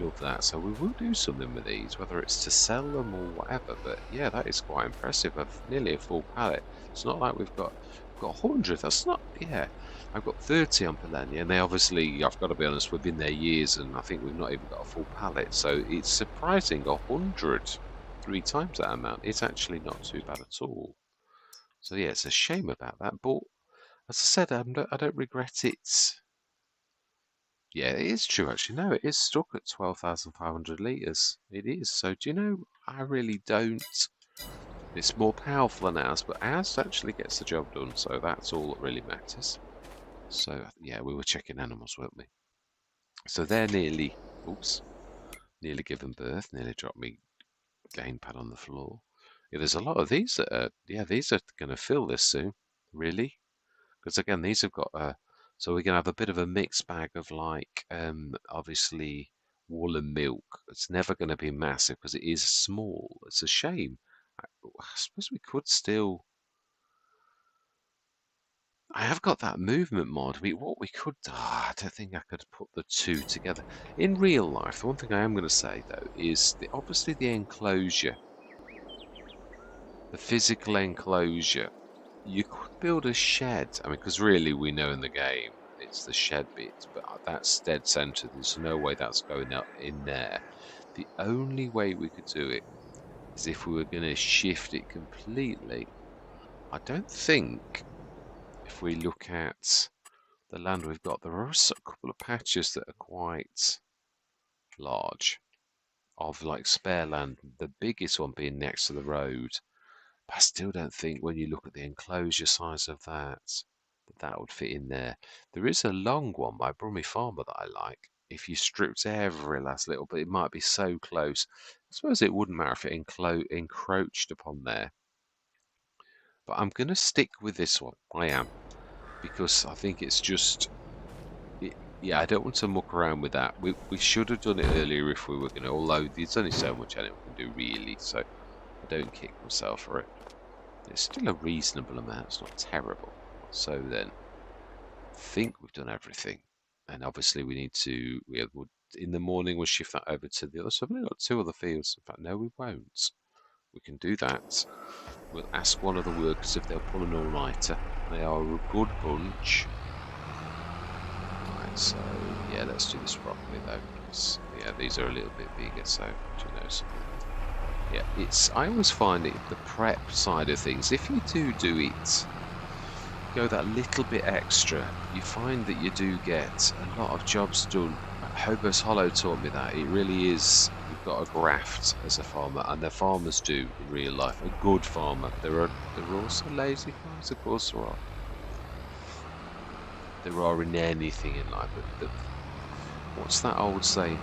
love that. So we will do something with these, whether it's to sell them or whatever. But yeah, that is quite impressive. Of nearly a full pallet. It's not like we've got 100. That's not. Yeah, I've got 30 on Polenia, and they obviously, I've got to be honest, we've been there years, and I think we've not even got a full pallet. So it's surprising. 100, 3 times that amount. It's actually not too bad at all. So yeah, it's a shame about that, but as I said, I don't regret it. Yeah, it is true actually. No, it is stuck at 12,500 litres. It is. So do you know, I really don't. It's more powerful than ours, but ours actually gets the job done, so that's all that really matters. So yeah, we were checking animals, weren't we? So they're nearly, oops, nearly given birth, nearly dropped me gamepad on the floor. Yeah, there's a lot of these that are, yeah, these are going to fill this soon. Really? Because again, these have got so we're gonna have a bit of a mixed bag of like obviously wool and milk. It's never going to be massive because it is small. It's a shame. I suppose we could still. I have got that movement mod. What we could. I don't think I could put the two together. In real life, the one thing I am going to say though is obviously the enclosure, the physical enclosure. You could build a shed. I mean, because really we know in the game it's the shed bit, but that's dead center. There's no way that's going up in there. The only way we could do it is if we were going to shift it completely. I don't think if we look at the land we've got, there are a couple of patches that are quite large of like spare land. The biggest one being next to the road. But I still don't think when you look at the enclosure size of that would fit in there. There is a long one by Brummy Farmer that I like. If you stripped every last little bit, it might be so close. I suppose it wouldn't matter if it encroached upon there. But I'm going to stick with this one. I am. Because I think it's just. Yeah, I don't want to muck around with that. We should have done it earlier if we were going to, although there's only so much anyone can do, really. So I don't kick myself for it. It's still a reasonable amount, it's not terrible. So then, I think we've done everything. And obviously we need to, in the morning we'll shift that over to the other. So we've only got 2 other fields. In fact, no we won't. We can do that. We'll ask one of the workers if they'll pull an all-nighter. They are a good bunch. Right, so yeah, let's do this properly though. Because, yeah, these are a little bit bigger, so who knows. Yeah, I always find it the prep side of things. If you do it, go that little bit extra, you find that you do get a lot of jobs done. Hobo's Hollow taught me that. It really is, you've got a graft as a farmer, and the farmers do in real life. A good farmer. There are also lazy farmers, of course there are in anything in life, but what's that old saying?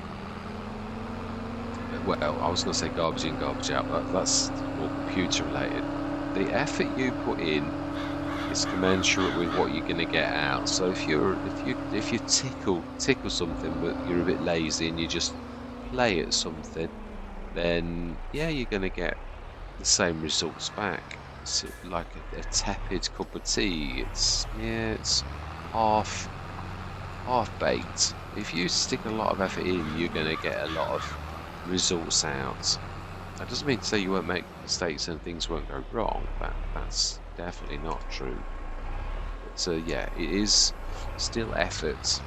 Well, I was going to say garbage in, garbage out, but that's more computer related. The effort you put in is commensurate with what you're going to get out. So if you tickle something, but you're a bit lazy and you just play at something, then yeah, you're going to get the same results back. It's like a tepid cup of tea. It's half half baked. If you stick a lot of effort in, you're going to get a lot of results out. That doesn't mean to say you won't make mistakes and things won't go wrong. That's definitely not true. But yeah, it is still effort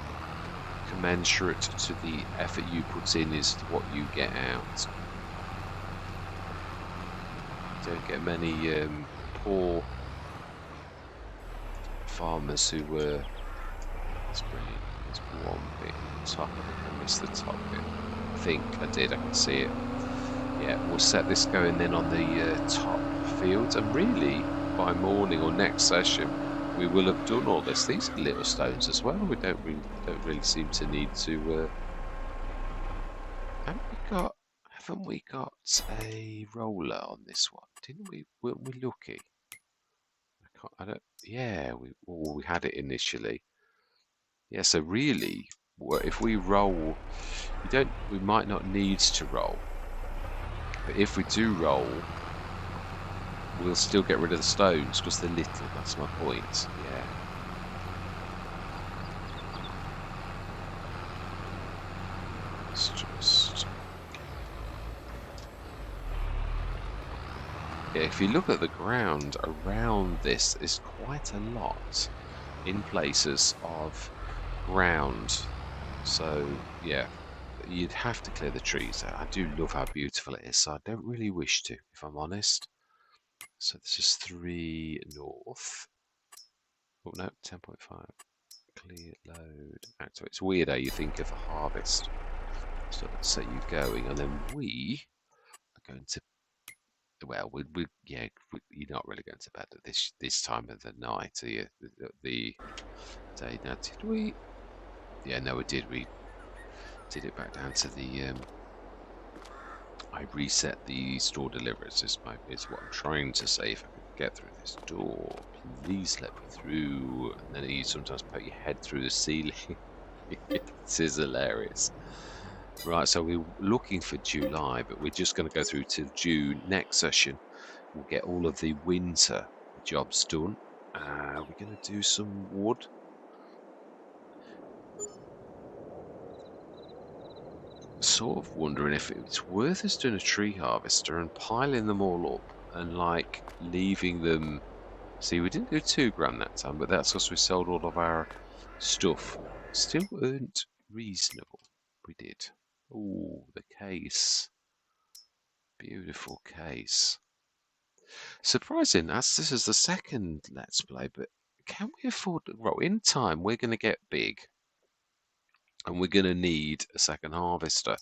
commensurate to the effort you put in is what you get out. You don't get many poor farmers who were. That's brilliant. There's one bit in the top. I think I missed the top bit. I think I did. I can see it. Yeah, we'll set this going then on the top fields, and really by morning or next session we will have done all this. These are little stones as well. We don't really seem to need to. Haven't we got a roller on this one? Didn't we? Weren't we lucky? I don't. Yeah, we had it initially. Yeah, so really, if we roll, we might not need to roll, but if we do roll, we'll still get rid of the stones because they're little. That's my point. Yeah. Let's just. Yeah, if you look at the ground around this, is quite a lot in places of ground. So yeah, you'd have to clear the trees out. I do love how beautiful it is, so I don't really wish to, if I'm honest. So this is 3 north. Oh no, 10.5. Clear load. Activate. It's weird how you think of a harvest. So let's set you going, and then we are going to. Well, you're not really going to bed at this time of the night, are you? The day. Now, did we? Yeah, no, we did. We did it back down to the. I reset the store deliveries. Is what I'm trying to say. If I could get through this door, please let me through. And then you sometimes put your head through the ceiling. It is hilarious. Right, so we're looking for July, but we're just going to go through to June. Next session, we'll get all of the winter jobs done. We're going to do some wood. Sort of wondering if it's worth us doing a tree harvester and piling them all up and like leaving them. See, we didn't do 2 grand that time, but that's because we sold all of our stuff. Still earned reasonable. We did. Oh, the case. Beautiful case. Surprising, as this is the second Let's Play, but can we afford. Well, in time, we're going to get big and we're going to need a second harvester.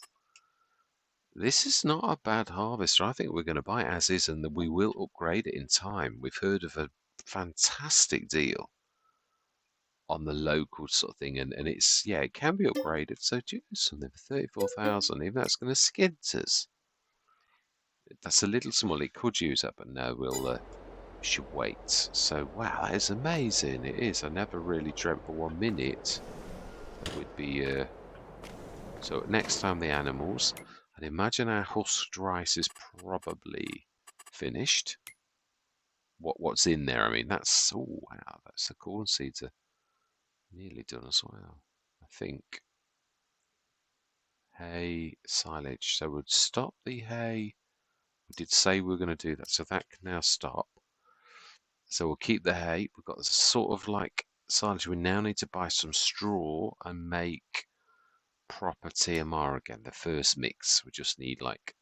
This is not a bad harvester. I think we're going to buy it as is and we will upgrade it in time. We've heard of a fantastic deal on the local sort of thing, and it's, yeah, it can be upgraded. So do something for 34,000, even that's going to skid us. That's a little small. It could use up, but no, we should wait. So wow, that is amazing. It is. I never really dreamt for 1 minute that we'd be. So next time the animals, I'd imagine our husked rice is probably finished. What's in there? I mean, that's, oh wow, that's the corn seeds are nearly done as well. I think hay silage. So we'd stop the hay. We did say we were going to do that, so that can now stop. So we'll keep the hay. We've got sort of like silage. We now need to buy some straw and make proper TMR again. The first mix. We just need like.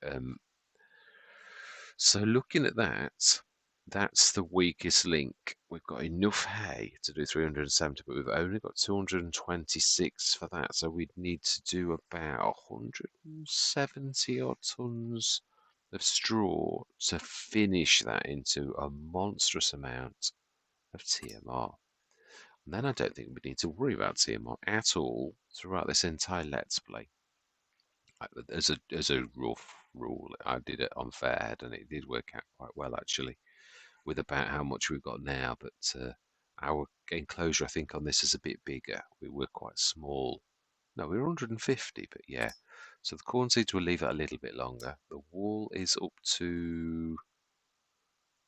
So looking at that, that's the weakest link. We've got enough hay to do 370, but we've only got 226 for that. So we'd need to do about 170 odd tons of straw to finish that into a monstrous amount of TMR. And then I don't think we need to worry about TMI at all throughout this entire Let's Play. As a rough rule, I did it on Fairhead and it did work out quite well actually, with about how much we've got now. But our enclosure, I think, on this is a bit bigger. We were quite small. No, we were 150, but yeah. So the corn seeds will leave it a little bit longer. The wall is up to.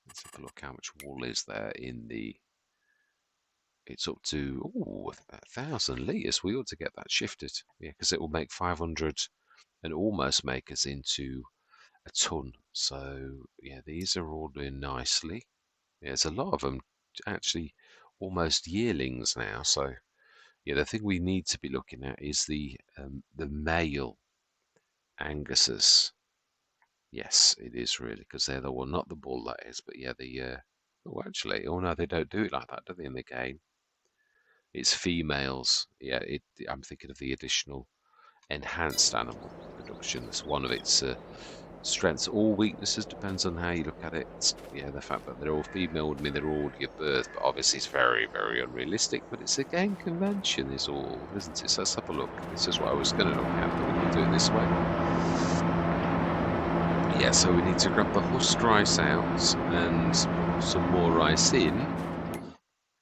Let's have a look how much wall is there in the. It's up to 1,000 litres. We ought to get that shifted, yeah, because it will make 500 and almost make us into a ton. So yeah, these are all doing nicely. Yeah, there's a lot of them actually almost yearlings now. So yeah, the thing we need to be looking at is the male Anguses. Yes, it is really, because they're the one, not the bull that is, but yeah, oh actually, oh no, they don't do it like that, do they, in the game? It's females. Yeah, I'm thinking of the additional enhanced animal production. That's one of its strengths or weaknesses, depends on how you look at it. Yeah, the fact that they're all female would mean they're all give birth, but obviously it's very, very unrealistic. But it's a game convention, is all, isn't it? So let's have a look. This is what I was going to look at, but we can do it this way. Yeah, so we need to grab the husked rice out and put some more rice in.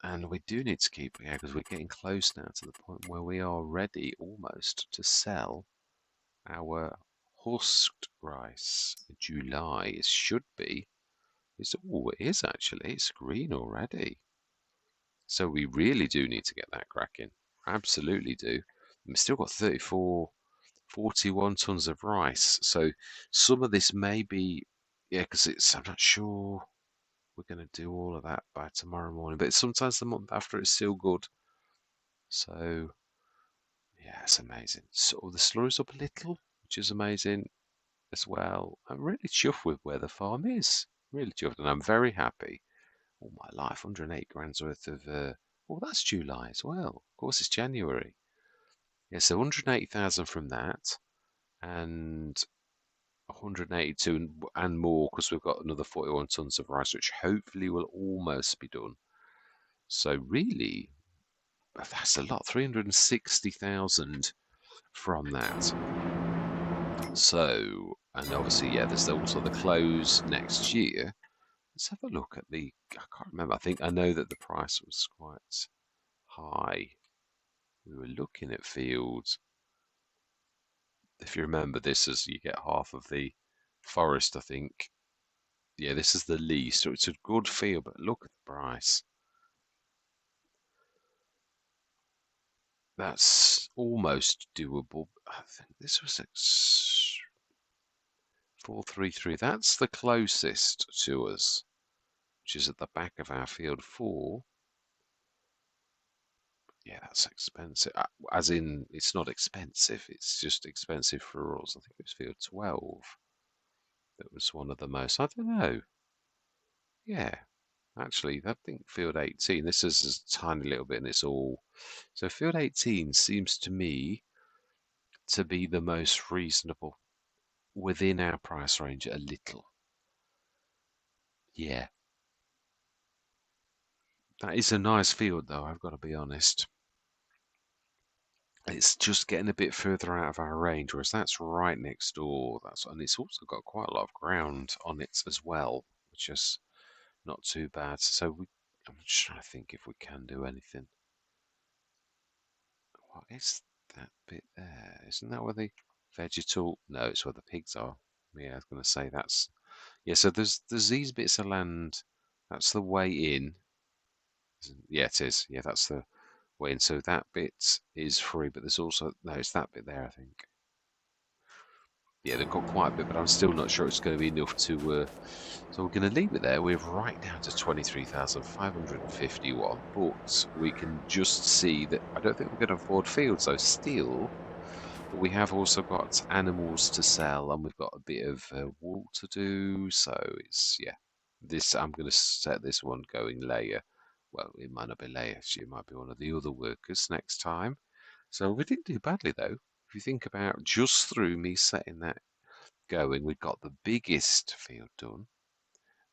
And we do need to keep, yeah, because we're getting close now to the point where we are ready almost to sell our husked rice. July, it should be. It is actually. It's green already. So we really do need to get that cracking. Absolutely do. We've still got 41 tons of rice. So some of this may be, yeah, because I'm not sure we're going to do all of that by tomorrow morning. But sometimes the month after it's still good. So yeah, it's amazing. So the slurry's up a little, which is amazing as well. I'm really chuffed with where the farm is. Really chuffed, and I'm very happy. All my life, 108 grand's worth of. Well, that's July as well. Of course, it's January. Yeah, so 180,000 from that, and 182 and more because we've got another 41 tons of rice, which hopefully will almost be done. So really, that's a lot. 360,000 from that. So, and obviously, yeah, there's also the close next year. Let's have a look at the. I can't remember. I know that the price was quite high. We were looking at fields. If you remember, this is you get half of the forest, I think. Yeah, this is the lease, so it's a good field. But look at the price. That's almost doable. I think this was 433. That's the closest to us, which is at the back of our field 4. Yeah, that's expensive. As in, it's not expensive. It's just expensive for us. I think it was field 12. That was one of the most. I don't know. Yeah, actually, I think field 18. This is a tiny little bit, and it's all. So field 18 seems to me to be the most reasonable within our price range a little. Yeah, that is a nice field, though. I've got to be honest. It's just getting a bit further out of our range, whereas that's right next door. And it's also got quite a lot of ground on it as well, which is not too bad. I'm just trying to think if we can do anything. What is that bit there? Isn't that where the vegetal? No, it's where the pigs are. Yeah, I was going to say that's. Yeah, so there's these bits of land. That's the way in. Yeah, it is. Yeah, that's the way in. So that bit is free, but there's also no. It's that bit there, I think. Yeah, they've got quite a bit, but I'm still not sure it's going to be enough to. So we're going to leave it there. We're right down to 23,551, but we can just see that I don't think we're going to afford fields, though, still. But we have also got animals to sell, and we've got a bit of wool to do. So it's, yeah, I'm going to set this one going later. Well, it might not be later. It might be one of the other workers next time. So we didn't do badly, though. If you think about just through me setting that going, we got the biggest field done,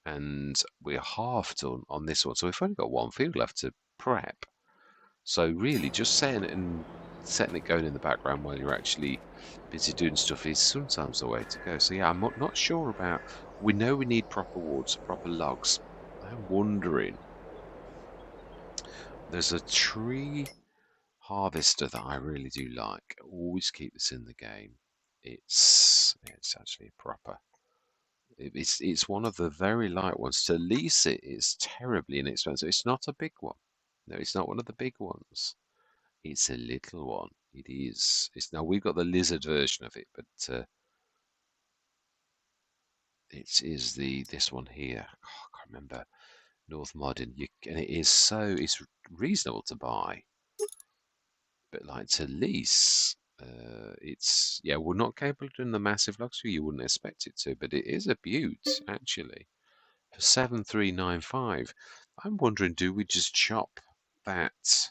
and we're half done on this one. So we've only got one field left to prep. So really, just setting it going in the background while you're actually busy doing stuff is sometimes the way to go. So yeah, I'm not sure about. We know we need proper wood, proper logs. I'm wondering. There's a tree harvester that I really do like. Always keep this in the game. It's actually proper. It's one of the very light ones. To lease it is terribly inexpensive. It's not a big one. No, it's not one of the big ones. It's a little one. It is. It's now we've got the lizard version of it, but it is the this one here. Oh, I can't remember North Modern. And it's reasonable to buy, but like to lease, it's yeah, we're not capable of doing the massive luxury you wouldn't expect it to, but it is a beaut actually for 7,395. I'm wondering, do we just chop that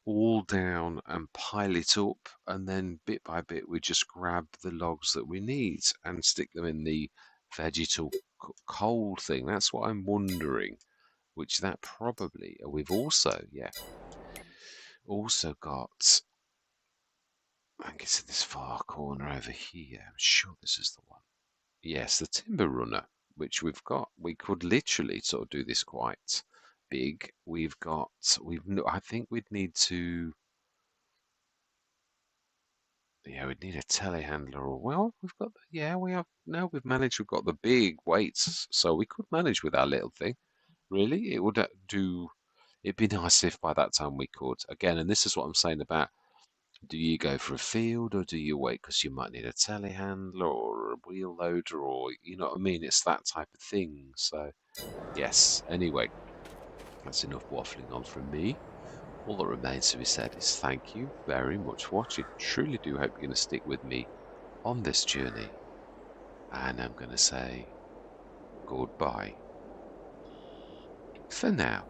all down and pile it up, and then bit by bit we just grab the logs that we need and stick them in the vegetal coal thing? That's what I'm wondering. Which that probably we've also also got. I think it's in this far corner over here. I'm sure this is the one. Yes, the timber runner, which we've got. We could literally sort of do this quite big. I think we'd need to. Yeah, we'd need a telehandler, or well, we've got. Yeah, we have. No, we've managed. We've got the big weights, so we could manage with our little thing. Really, it would do. It'd be nice if by that time we could. Again, and this is what I'm saying about. Do you go for a field or do you wait because you might need a telehandler or a wheel loader, or you know what I mean? It's that type of thing. So yes. Anyway, that's enough waffling on from me. All that remains to be said is thank you very much for watching. Truly do hope you're going to stick with me on this journey. And I'm going to say goodbye for now.